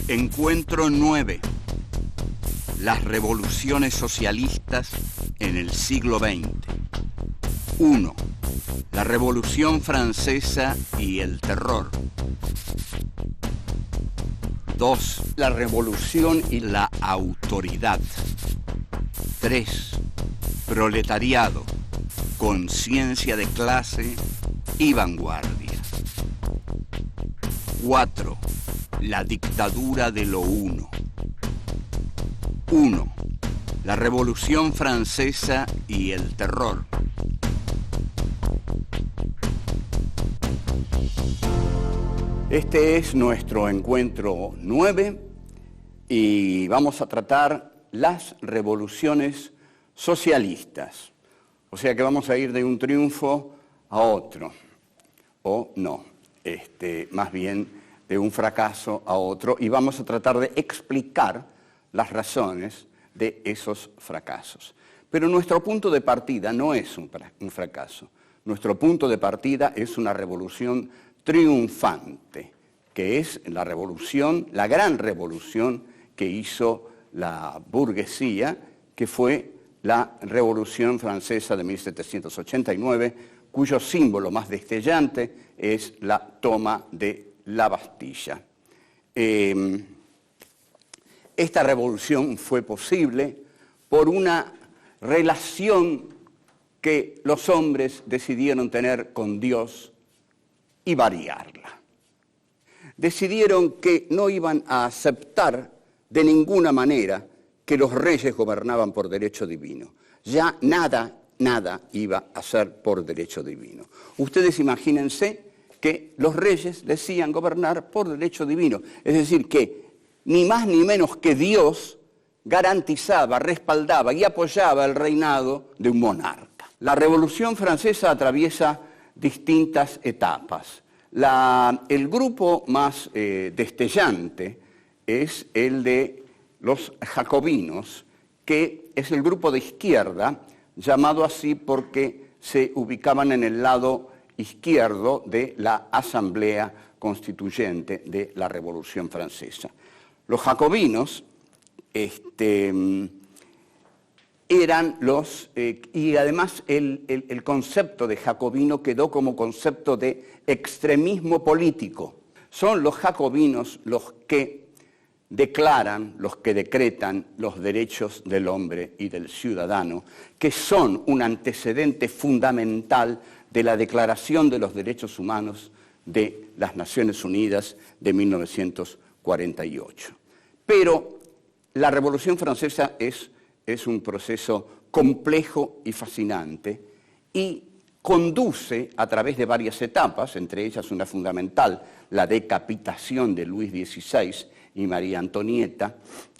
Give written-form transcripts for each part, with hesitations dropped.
Encuentro 9. Las revoluciones socialistas en el siglo XX. 1. La Revolución Francesa y el terror. 2. La revolución y la autoridad. 3. Proletariado, conciencia de clase y vanguardia. 4. La dictadura de lo uno. 1. La Revolución Francesa y el terror. Este es nuestro encuentro 9 y vamos a tratar las revoluciones socialistas. O sea que vamos a ir de un triunfo a otro, o no, más bien de un fracaso a otro, y vamos a tratar de explicar las razones de esos fracasos. Pero nuestro punto de partida no es un fracaso. Nuestro punto de partida es una revolución triunfante, que es la revolución, la gran revolución que hizo la burguesía, que fue la Revolución Francesa de 1789, cuyo símbolo más destellante es la toma de la Bastilla. Esta revolución fue posible por una relación que los hombres decidieron tener con Dios y variarla. Decidieron que no iban a aceptar de ninguna manera que los reyes gobernaban por derecho divino. Ya nada iba a ser por derecho divino. Ustedes imagínense que los reyes decían gobernar por derecho divino. Es decir, que ni más ni menos que Dios garantizaba, respaldaba y apoyaba el reinado de un monarca. La Revolución Francesa atraviesa distintas etapas. El grupo más destellante es el de los jacobinos, que es el grupo de izquierda, llamado así porque se ubicaban en el lado izquierdo de la Asamblea Constituyente de la Revolución Francesa. Los jacobinos eran los... y además el concepto de jacobino quedó como concepto de extremismo político. Son los jacobinos los que declaran, los que decretan los derechos del hombre y del ciudadano, que son un antecedente fundamental de la Declaración de los Derechos Humanos de las Naciones Unidas de 1948. Pero la Revolución Francesa es un proceso complejo y fascinante y conduce a través de varias etapas, entre ellas una fundamental, la decapitación de Luis XVI y María Antonieta,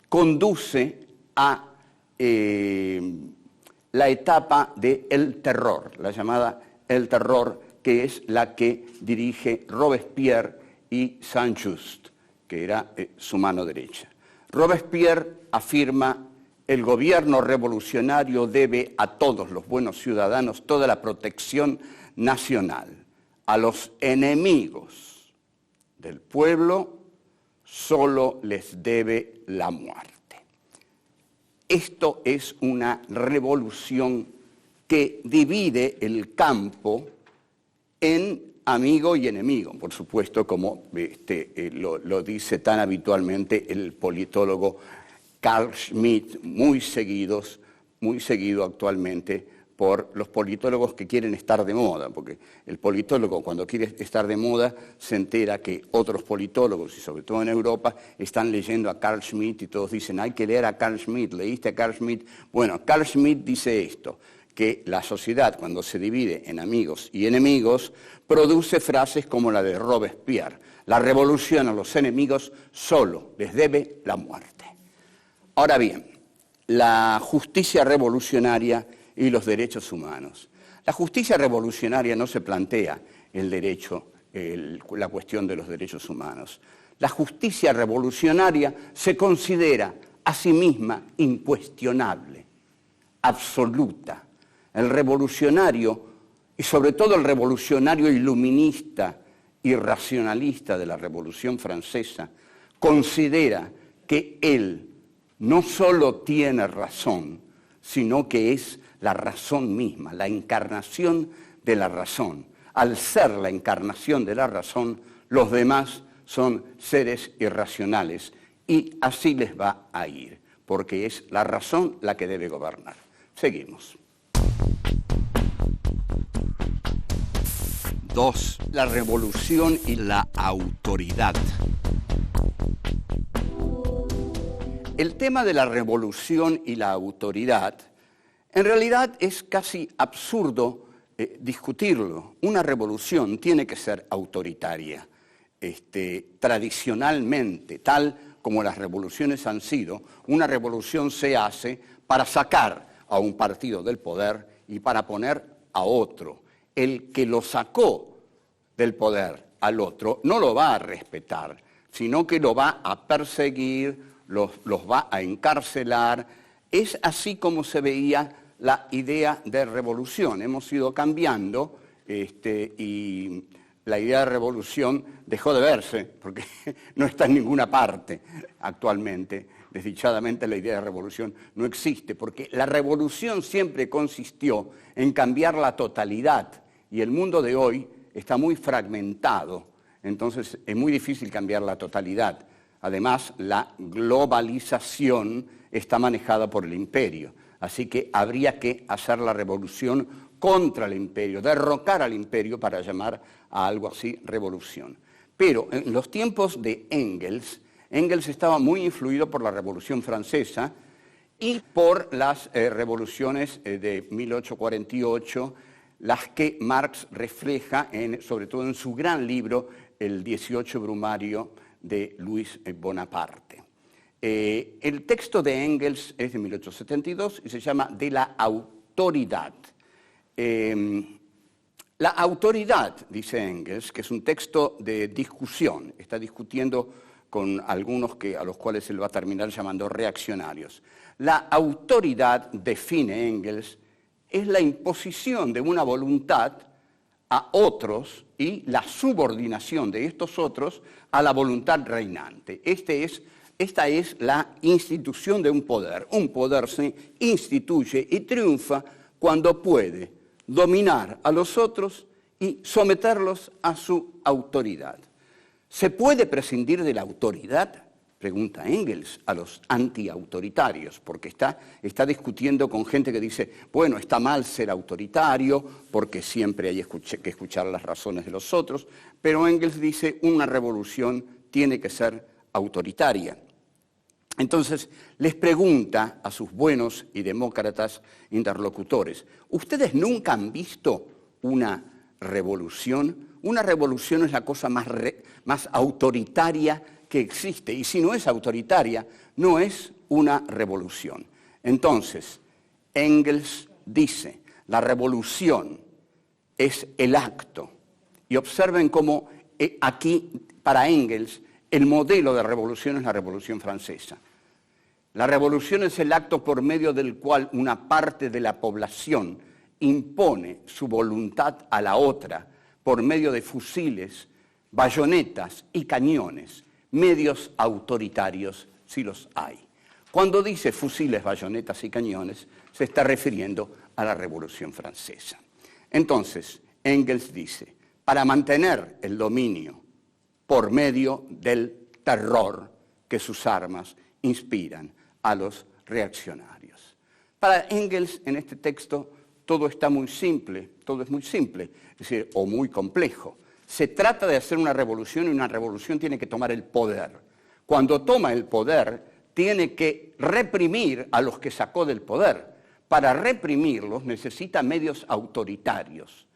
conduce a la etapa del terror, la llamada el terror, que es la que dirige Robespierre y Saint-Just, que era su mano derecha. Robespierre afirma: el gobierno revolucionario debe a todos los buenos ciudadanos toda la protección nacional. A los enemigos del pueblo solo les debe la muerte. Esto es una revolución que divide el campo en amigo y enemigo, por supuesto, como lo dice tan habitualmente el politólogo Carl Schmitt, muy seguido actualmente por los politólogos que quieren estar de moda, porque el politólogo, cuando quiere estar de moda, se entera que otros politólogos, y sobre todo en Europa, están leyendo a Carl Schmitt y todos dicen: hay que leer a Carl Schmitt. ¿Leíste a Carl Schmitt? Bueno, Carl Schmitt dice esto, que la sociedad, cuando se divide en amigos y enemigos, produce frases como la de Robespierre: la revolución a los enemigos solo les debe la muerte. Ahora bien, la justicia revolucionaria y los derechos humanos. La justicia revolucionaria no se plantea la cuestión de los derechos humanos. La justicia revolucionaria se considera a sí misma incuestionable, absoluta. El revolucionario, y sobre todo el revolucionario iluminista y racionalista de la Revolución Francesa, considera que él no solo tiene razón, sino que es la razón misma, la encarnación de la razón. Al ser la encarnación de la razón, los demás son seres irracionales y así les va a ir, porque es la razón la que debe gobernar. Seguimos. 2. La revolución y la autoridad. El tema de la revolución y la autoridad, en realidad es casi absurdo discutirlo. Una revolución tiene que ser autoritaria. Tradicionalmente, tal como las revoluciones han sido, una revolución se hace para sacar a un partido del poder y para poner a otro. El que lo sacó del poder al otro no lo va a respetar, sino que lo va a perseguir, los va a encarcelar. Es así como se veía la idea de revolución. Hemos ido cambiando y la idea de revolución dejó de verse, porque no está en ninguna parte actualmente. Desdichadamente la idea de revolución no existe, porque la revolución siempre consistió en cambiar la totalidad, y el mundo de hoy está muy fragmentado, entonces es muy difícil cambiar la totalidad. Además, la globalización está manejada por el imperio, así que habría que hacer la revolución contra el imperio, derrocar al imperio para llamar a algo así revolución. Pero en los tiempos de Engels estaba muy influido por la Revolución Francesa y por las revoluciones de 1848, las que Marx refleja, sobre todo en su gran libro, el 18 Brumario de Luis Bonaparte. El texto de Engels es de 1872 y se llama De la autoridad. La autoridad, dice Engels, que es un texto de discusión, está discutiendo con algunos a los cuales él va a terminar llamando reaccionarios. La autoridad, define Engels, es la imposición de una voluntad a otros y la subordinación de estos otros a la voluntad reinante. Esta es la institución de un poder. Un poder se instituye y triunfa cuando puede dominar a los otros y someterlos a su autoridad. ¿Se puede prescindir de la autoridad? Pregunta Engels a los antiautoritarios, porque está discutiendo con gente que dice, bueno, está mal ser autoritario porque siempre hay que escuchar las razones de los otros, pero Engels dice, una revolución tiene que ser autoritaria. Entonces, les pregunta a sus buenos y demócratas interlocutores, ¿ustedes nunca han visto una revolución? Una revolución es la cosa más autoritaria que existe, y si no es autoritaria, no es una revolución. Entonces, Engels dice, la revolución es el acto, y observen cómo aquí, para Engels, el modelo de revolución es la Revolución Francesa. La revolución es el acto por medio del cual una parte de la población impone su voluntad a la otra por medio de fusiles, bayonetas y cañones, medios autoritarios si los hay. Cuando dice fusiles, bayonetas y cañones, se está refiriendo a la Revolución Francesa. Entonces, Engels dice, para mantener el dominio por medio del terror que sus armas inspiran a los reaccionarios. Para Engels, en este texto, todo está muy simple, todo es muy simple, es decir, o muy complejo. Se trata de hacer una revolución y una revolución tiene que tomar el poder. Cuando toma el poder, tiene que reprimir a los que sacó del poder. Para reprimirlos necesita medios autoritarios.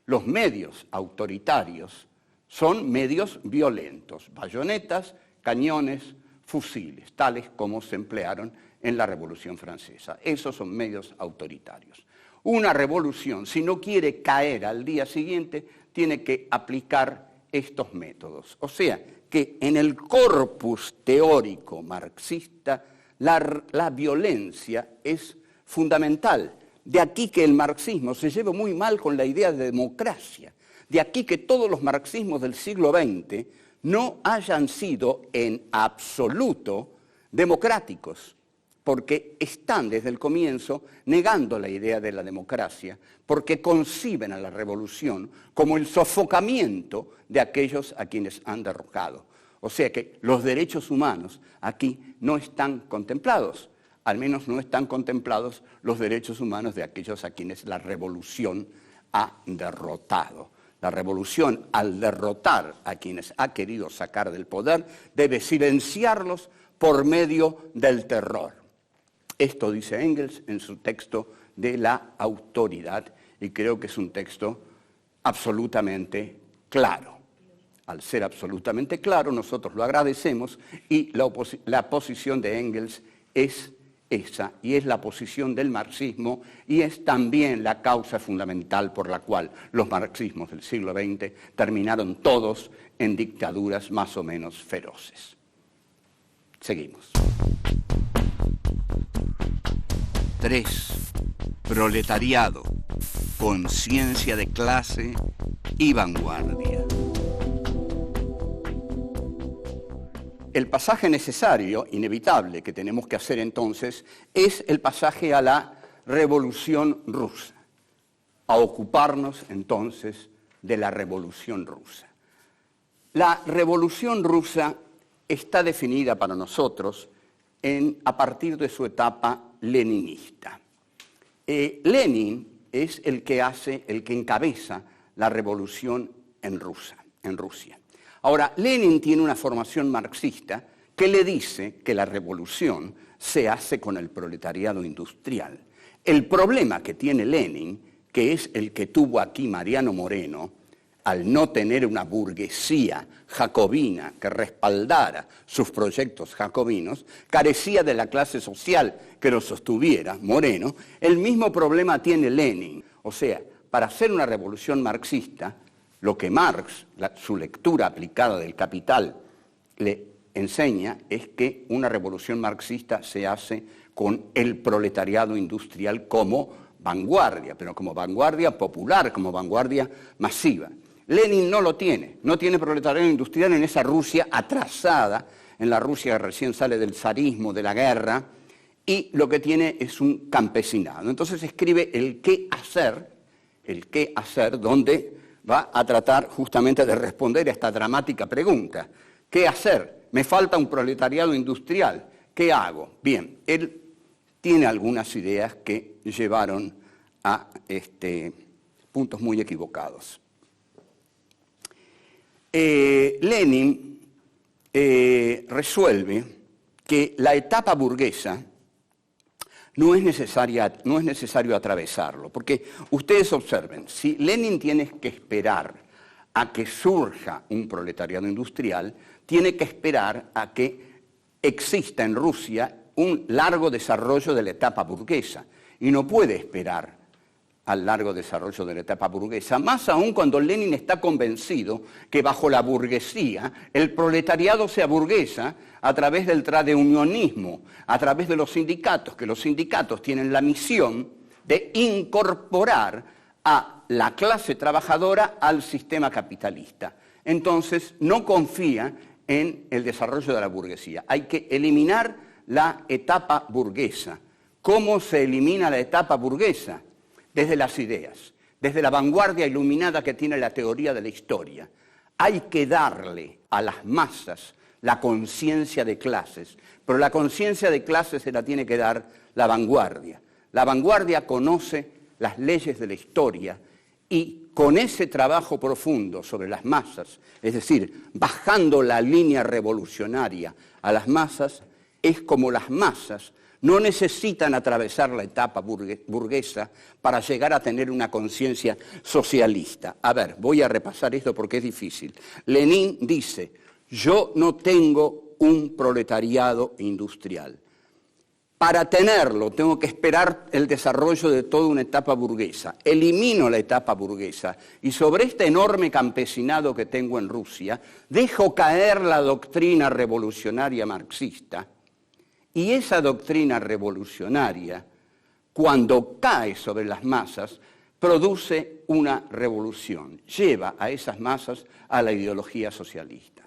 Los medios autoritarios son medios violentos, bayonetas, cañones, fusiles, tales como se emplearon en la Revolución Francesa. Esos son medios autoritarios. Una revolución, si no quiere caer al día siguiente, tiene que aplicar estos métodos. O sea, que en el corpus teórico marxista la violencia es fundamental. De aquí que el marxismo se lleve muy mal con la idea de democracia. De aquí que todos los marxismos del siglo XX no hayan sido en absoluto democráticos, porque están desde el comienzo negando la idea de la democracia, porque conciben a la revolución como el sofocamiento de aquellos a quienes han derrocado. O sea que los derechos humanos aquí no están contemplados, al menos no están contemplados los derechos humanos de aquellos a quienes la revolución ha derrotado. La revolución, al derrotar a quienes ha querido sacar del poder, debe silenciarlos por medio del terror. Esto dice Engels en su texto de la autoridad, y creo que es un texto absolutamente claro. Al ser absolutamente claro, nosotros lo agradecemos, y la posición de Engels es esa, y es la posición del marxismo, y es también la causa fundamental por la cual los marxismos del siglo XX terminaron todos en dictaduras más o menos feroces. Seguimos. 3. Proletariado, conciencia de clase y vanguardia. El pasaje necesario, inevitable, que tenemos que hacer entonces, es el pasaje a la Revolución Rusa, a ocuparnos entonces de la Revolución Rusa. La Revolución Rusa está definida para nosotros a partir de su etapa leninista. Lenin es el que encabeza la revolución en Rusia. Ahora, Lenin tiene una formación marxista que le dice que la revolución se hace con el proletariado industrial. El problema que tiene Lenin, que es el que tuvo aquí Mariano Moreno, al no tener una burguesía jacobina que respaldara sus proyectos jacobinos, carecía de la clase social que lo sostuviera, Moreno. El mismo problema tiene Lenin. O sea, para hacer una revolución marxista, lo que Marx, su lectura aplicada del Capital, le enseña es que una revolución marxista se hace con el proletariado industrial como vanguardia, pero como vanguardia popular, como vanguardia masiva. Lenin no lo tiene, no tiene proletariado industrial en esa Rusia atrasada, en la Rusia que recién sale del zarismo, de la guerra, y lo que tiene es un campesinado. Entonces escribe el qué hacer, donde va a tratar justamente de responder a esta dramática pregunta. ¿Qué hacer? Me falta un proletariado industrial. ¿Qué hago? Bien, él tiene algunas ideas que llevaron a puntos muy equivocados. Lenin resuelve que la etapa burguesa no es necesario atravesarlo, porque ustedes observen, si Lenin tiene que esperar a que surja un proletariado industrial, tiene que esperar a que exista en Rusia un largo desarrollo de la etapa burguesa, y no puede esperar al largo desarrollo de la etapa burguesa, más aún cuando Lenin está convencido que bajo la burguesía el proletariado se aburguesa a través del tradeunionismo, a través de los sindicatos, que los sindicatos tienen la misión de incorporar a la clase trabajadora al sistema capitalista. Entonces no confía en el desarrollo de la burguesía. Hay que eliminar la etapa burguesa. ¿Cómo se elimina la etapa burguesa? Desde las ideas, desde la vanguardia iluminada que tiene la teoría de la historia. Hay que darle a las masas la conciencia de clases, pero la conciencia de clases se la tiene que dar la vanguardia. La vanguardia conoce las leyes de la historia y con ese trabajo profundo sobre las masas, es decir, bajando la línea revolucionaria a las masas, es como las masas no necesitan atravesar la etapa burguesa para llegar a tener una conciencia socialista. A ver, voy a repasar esto porque es difícil. Lenin dice, yo no tengo un proletariado industrial. Para tenerlo tengo que esperar el desarrollo de toda una etapa burguesa. Elimino la etapa burguesa y sobre este enorme campesinado que tengo en Rusia, dejo caer la doctrina revolucionaria marxista. Y esa doctrina revolucionaria, cuando cae sobre las masas, produce una revolución, lleva a esas masas a la ideología socialista.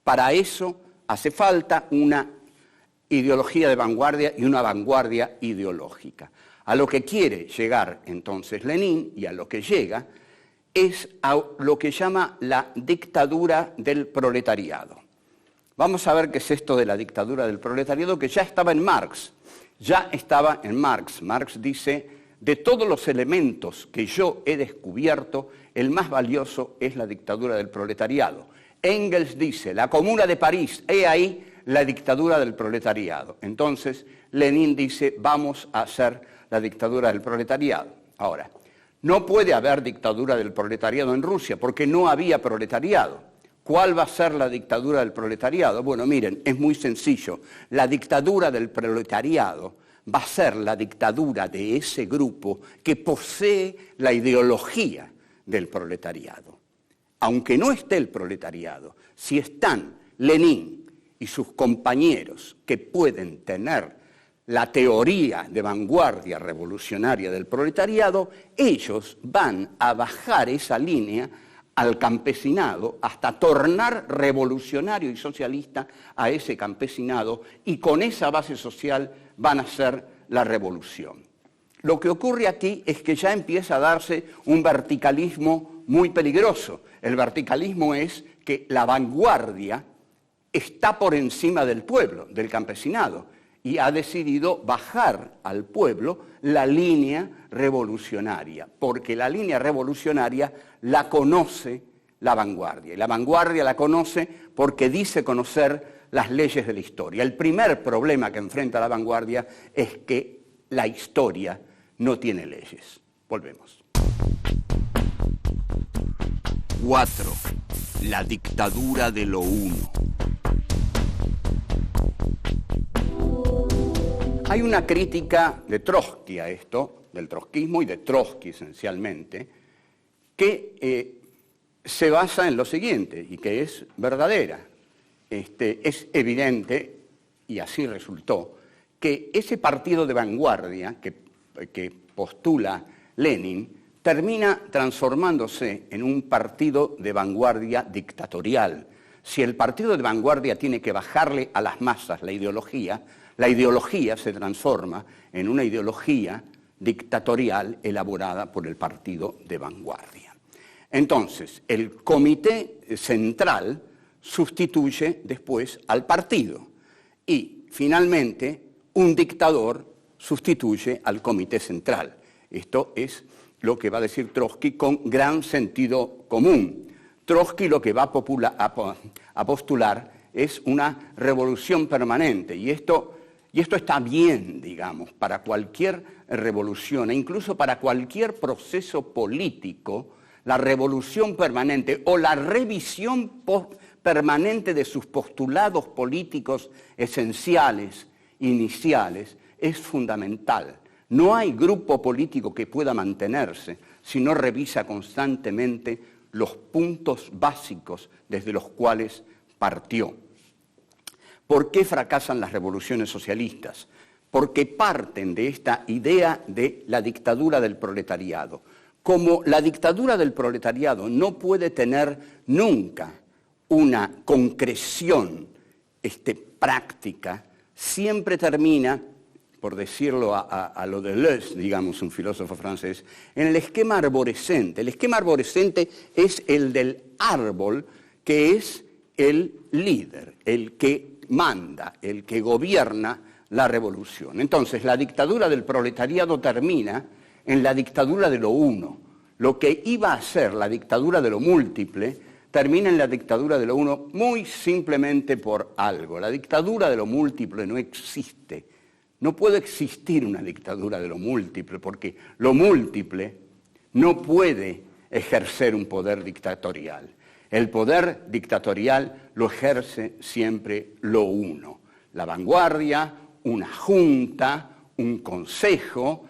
Para eso hace falta una ideología de vanguardia y una vanguardia ideológica. A lo que quiere llegar entonces Lenin y a lo que llega es a lo que llama la dictadura del proletariado. Vamos a ver qué es esto de la dictadura del proletariado, que ya estaba en Marx. Ya estaba en Marx. Marx dice, de todos los elementos que yo he descubierto, el más valioso es la dictadura del proletariado. Engels dice, la Comuna de París, he ahí la dictadura del proletariado. Entonces, Lenin dice, vamos a hacer la dictadura del proletariado. Ahora, no puede haber dictadura del proletariado en Rusia, porque no había proletariado. ¿Cuál va a ser la dictadura del proletariado? Bueno, miren, es muy sencillo. La dictadura del proletariado va a ser la dictadura de ese grupo que posee la ideología del proletariado. Aunque no esté el proletariado, si están Lenin y sus compañeros que pueden tener la teoría de vanguardia revolucionaria del proletariado, ellos van a bajar esa línea al campesinado hasta tornar revolucionario y socialista a ese campesinado, y con esa base social van a hacer la revolución. Lo que ocurre aquí es que ya empieza a darse un verticalismo muy peligroso. El verticalismo es que la vanguardia está por encima del pueblo, del campesinado, y ha decidido bajar al pueblo la línea revolucionaria, porque la línea revolucionaria la conoce la vanguardia, y la vanguardia la conoce porque dice conocer las leyes de la historia. El primer problema que enfrenta la vanguardia es que la historia no tiene leyes. Volvemos. 4. La dictadura de lo uno. Hay una crítica de Trotsky a esto, del trotskismo y de Trotsky esencialmente, que se basa en lo siguiente y que es verdadera. Es evidente, y así resultó, que ese partido de vanguardia que postula Lenin termina transformándose en un partido de vanguardia dictatorial. Si el partido de vanguardia tiene que bajarle a las masas la ideología se transforma en una ideología dictatorial elaborada por el partido de vanguardia. Entonces, el comité central sustituye después al partido y, finalmente, un dictador sustituye al comité central. Esto es lo que va a decir Trotsky con gran sentido común. Trotsky lo que va a postular es una revolución permanente, y esto está bien, digamos, para cualquier revolución e incluso para cualquier proceso político. La revolución permanente o la revisión permanente de sus postulados políticos esenciales, iniciales, es fundamental. No hay grupo político que pueda mantenerse si no revisa constantemente los puntos básicos desde los cuales partió. ¿Por qué fracasan las revoluciones socialistas? Porque parten de esta idea de la dictadura del proletariado. Como la dictadura del proletariado no puede tener nunca una concreción práctica, siempre termina, por decirlo a lo de Deleuze, digamos, un filósofo francés, en el esquema arborescente. El esquema arborescente es el del árbol, que es el líder, el que manda, el que gobierna la revolución. Entonces, la dictadura del proletariado termina en la dictadura de lo uno. Lo que iba a ser la dictadura de lo múltiple termina en la dictadura de lo uno muy simplemente por algo. La dictadura de lo múltiple no existe. No puede existir una dictadura de lo múltiple, porque lo múltiple no puede ejercer un poder dictatorial. El poder dictatorial lo ejerce siempre lo uno. La vanguardia, una junta, un consejo,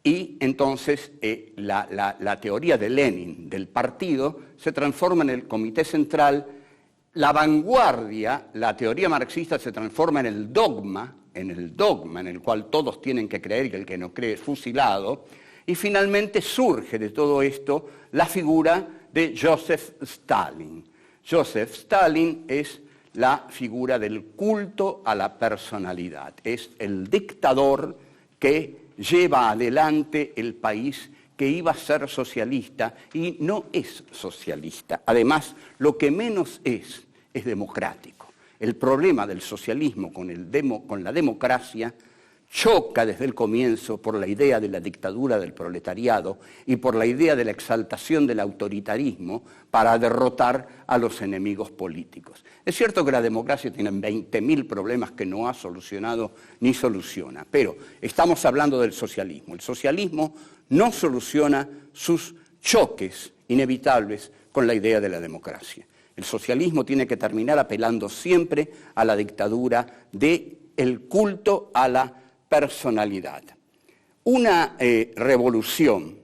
y entonces la teoría de Lenin del partido se transforma en el comité central. La vanguardia, la teoría marxista, se transforma en el dogma en el cual todos tienen que creer y que el que no cree es fusilado. Y finalmente surge de todo esto la figura de Joseph Stalin. Joseph Stalin es la figura del culto a la personalidad. Es el dictador que lleva adelante el país, que iba a ser socialista y no es socialista. Además, lo que menos es democrático. El problema del socialismo con la democracia choca desde el comienzo por la idea de la dictadura del proletariado y por la idea de la exaltación del autoritarismo para derrotar a los enemigos políticos. Es cierto que la democracia tiene 20.000 problemas que no ha solucionado ni soluciona, pero estamos hablando del socialismo. El socialismo no soluciona sus choques inevitables con la idea de la democracia. El socialismo tiene que terminar apelando siempre a la dictadura del culto a la personalidad. Una revolución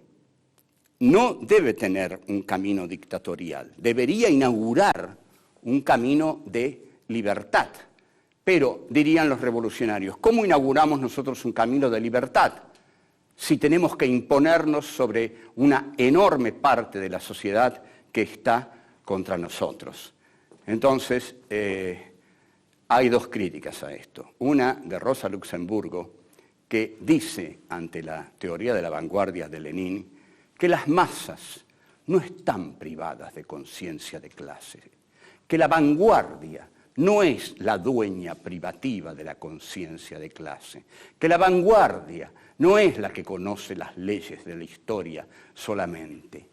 no debe tener un camino dictatorial, debería inaugurar un camino de libertad. Pero, dirían los revolucionarios, ¿cómo inauguramos nosotros un camino de libertad si tenemos que imponernos sobre una enorme parte de la sociedad que está contra nosotros? Entonces, hay dos críticas a esto. Una de Rosa Luxemburgo, que dice, ante la teoría de la vanguardia de Lenin, que las masas no están privadas de conciencia de clase, que la vanguardia no es la dueña privativa de la conciencia de clase, que la vanguardia no es la que conoce las leyes de la historia solamente,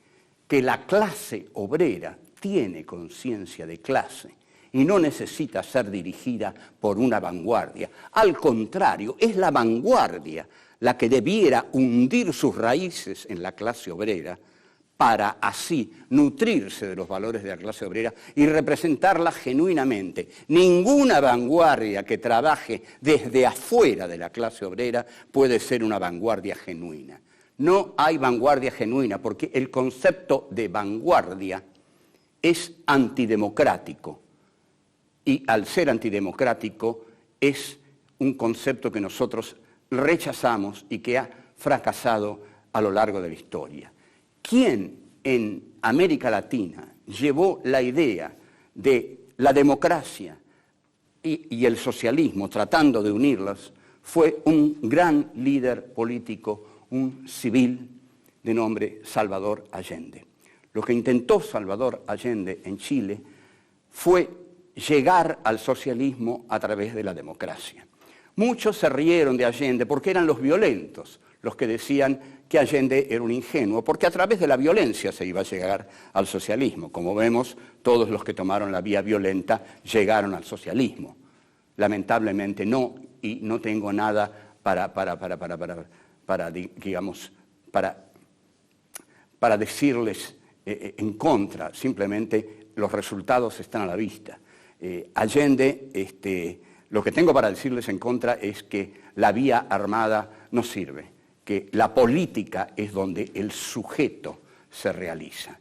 que la clase obrera tiene conciencia de clase y no necesita ser dirigida por una vanguardia. Al contrario, es la vanguardia la que debiera hundir sus raíces en la clase obrera para así nutrirse de los valores de la clase obrera y representarla genuinamente. Ninguna vanguardia que trabaje desde afuera de la clase obrera puede ser una vanguardia genuina. No hay vanguardia genuina porque el concepto de vanguardia es antidemocrático. Y al ser antidemocrático es un concepto que nosotros rechazamos y que ha fracasado a lo largo de la historia. ¿Quién en América Latina llevó la idea de la democracia y el socialismo tratando de unirlas? Fue un gran líder político, un civil de nombre Salvador Allende. Lo que intentó Salvador Allende en Chile fue llegar al socialismo a través de la democracia. Muchos se rieron de Allende porque eran los violentos los que decían que Allende era un ingenuo, porque a través de la violencia se iba a llegar al socialismo. Como vemos, todos los que tomaron la vía violenta llegaron al socialismo. Lamentablemente no, y no tengo nada para decirles en contra, simplemente los resultados están a la vista. Allende, lo que tengo para decirles en contra es que la vía armada no sirve, que la política es donde el sujeto se realiza.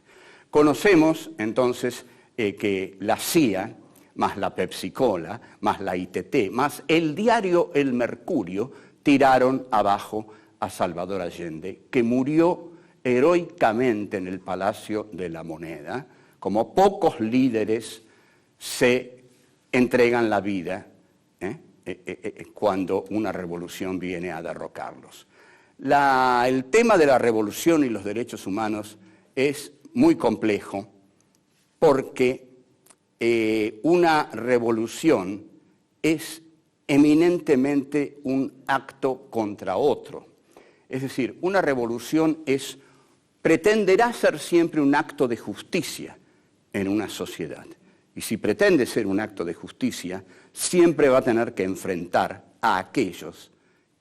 Conocemos entonces que la CIA, más la Pepsi-Cola, más la ITT, más el diario El Mercurio, tiraron abajo a Salvador Allende, que murió heroicamente en el Palacio de la Moneda, como pocos líderes se entregan la vida cuando una revolución viene a derrocarlos. El tema de la revolución y los derechos humanos es muy complejo porque una revolución es eminentemente un acto contra otro. Es decir, una revolución pretenderá ser siempre un acto de justicia en una sociedad. Y si pretende ser un acto de justicia, siempre va a tener que enfrentar a aquellos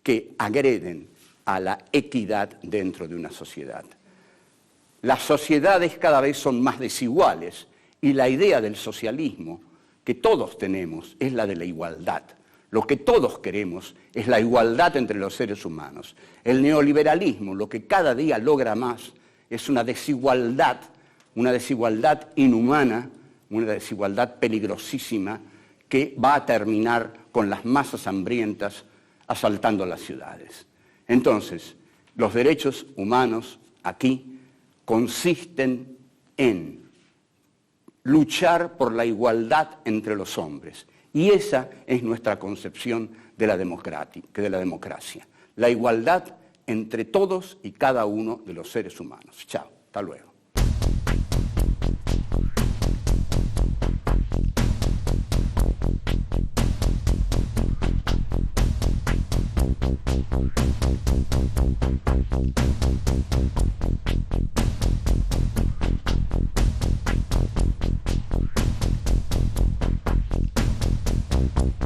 que agreden a la equidad dentro de una sociedad. Las sociedades cada vez son más desiguales y la idea del socialismo que todos tenemos es la de la igualdad. Lo que todos queremos es la igualdad entre los seres humanos. El neoliberalismo, lo que cada día logra más, es una desigualdad inhumana, una desigualdad peligrosísima que va a terminar con las masas hambrientas asaltando las ciudades. Entonces, los derechos humanos aquí consisten en luchar por la igualdad entre los hombres. Y esa es nuestra concepción de la democracia. La igualdad entre todos y cada uno de los seres humanos. Chao, hasta luego.